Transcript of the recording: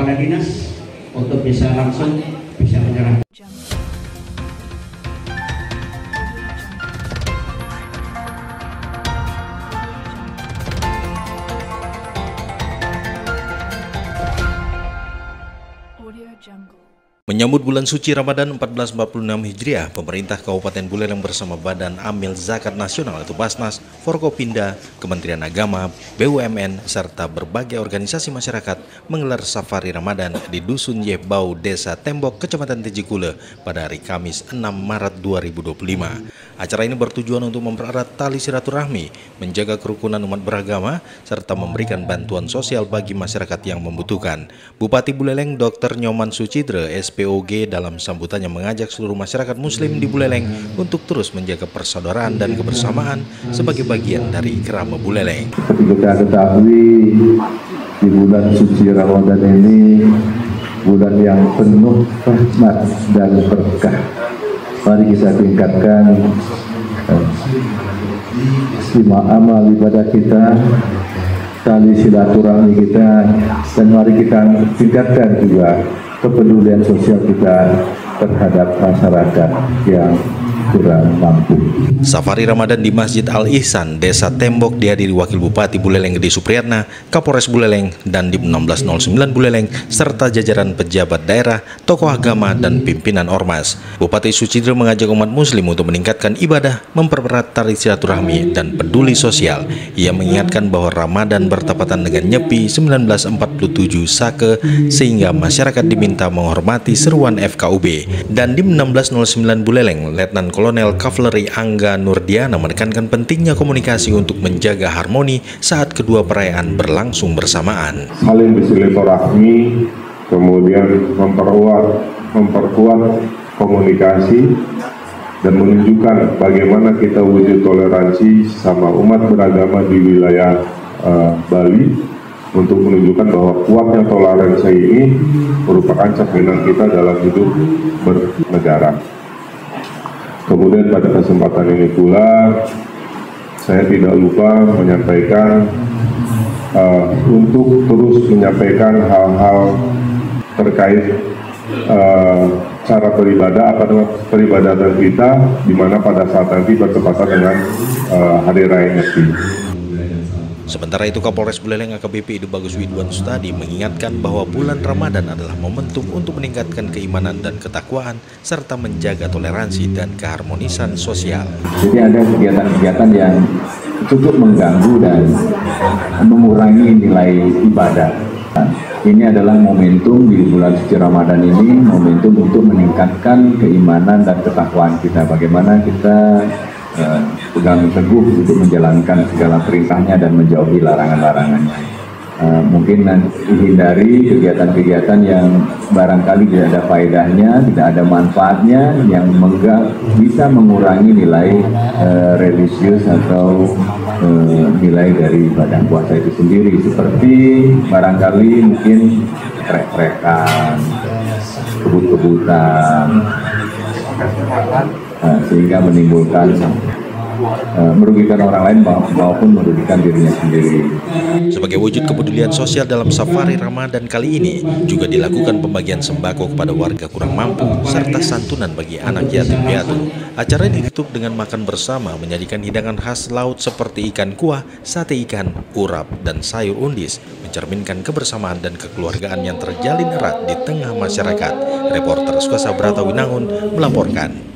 kepala dinas untuk bisa langsung bisa menyerahkan. Menyambut bulan suci Ramadan 1446 Hijriah, pemerintah Kabupaten Buleleng bersama Badan Amil Zakat Nasional atau Basnas, Forkopimda, Kementerian Agama, BUMN, serta berbagai organisasi masyarakat menggelar safari Ramadan di Dusun Yehbau, Desa Tembok, Kecamatan Tejikule pada hari Kamis 6 Maret 2025. Acara ini bertujuan untuk mempererat tali silaturahmi, menjaga kerukunan umat beragama, serta memberikan bantuan sosial bagi masyarakat yang membutuhkan. Bupati Buleleng Dr. Nyoman Sucidre, SPOG, dalam sambutannya mengajak seluruh masyarakat muslim di Buleleng untuk terus menjaga persaudaraan dan kebersamaan sebagai bagian dari Kerama Buleleng. Seperti kita ketahui, di bulan suci Ramadan ini bulan yang penuh rahmat dan berkah. Mari kita tingkatkan amal ibadah kita, tali silaturahmi kita, dan mari kita tingkatkan juga kepedulian sosial kita terhadap masyarakat yang kurang mampu. Safari Ramadan di Masjid Al-Ihsan, Desa Tembok dihadiri Wakil Bupati Buleleng Gede Supriyatna, Kapolres Buleleng, dan Dim 1609 Buleleng, serta jajaran pejabat daerah, tokoh agama, dan pimpinan ormas. Bupati Sucidre mengajak umat muslim untuk meningkatkan ibadah, mempererat tali silaturahmi, dan peduli sosial. Ia mengingatkan bahwa Ramadan bertepatan dengan Nyepi 1947 Sake, sehingga masyarakat diminta menghormati seruan FKUB. Dan Dim 1609 Buleleng, Letnan Kolonel Kavaleri Angga Nurdiana menekankan pentingnya komunikasi untuk menjaga harmoni saat kedua perayaan berlangsung bersamaan. Saling bersilaturahmi, kemudian memperkuat komunikasi dan menunjukkan bagaimana kita wujud toleransi sama umat beragama di wilayah Bali, untuk menunjukkan bahwa kuatnya toleransi ini merupakan cerminan kita dalam hidup bernegara. Kemudian pada kesempatan ini pula saya tidak lupa menyampaikan untuk terus menyampaikan hal-hal terkait cara beribadah atau peribadatan kita, di mana pada saat nanti bertepatan dengan Hari Raya Nyepi. Sementara itu, Kapolres Buleleng AKBP Idu Bagus Widwan Sustadi mengingatkan bahwa bulan Ramadan adalah momentum untuk meningkatkan keimanan dan ketakwaan serta menjaga toleransi dan keharmonisan sosial. Jadi ada kegiatan-kegiatan yang cukup mengganggu dan mengurangi nilai ibadah. Ini adalah momentum di bulan suci Ramadan ini, momentum untuk meningkatkan keimanan dan ketakwaan kita. Bagaimana kita pegang teguh untuk menjalankan segala perintahnya dan menjauhi larangan-larangannya. Mungkin hindari kegiatan-kegiatan yang barangkali tidak ada faedahnya, tidak ada manfaatnya, yang bisa mengurangi nilai religius atau nilai dari ibadah puasa itu sendiri, seperti barangkali mungkin trek-trekan, kebut-kebutan, sehingga menimbulkan merugikan orang lain maupun merugikan dirinya sendiri. Sebagai wujud kepedulian sosial dalam safari Ramadan kali ini juga dilakukan pembagian sembako kepada warga kurang mampu serta santunan bagi anak yatim piatu. Acara ditutup dengan makan bersama, menyajikan hidangan khas laut seperti ikan kuah, sate ikan, urap, dan sayur undis, mencerminkan kebersamaan dan kekeluargaan yang terjalin erat di tengah masyarakat. Reporter Skasa Brata Winangun melaporkan.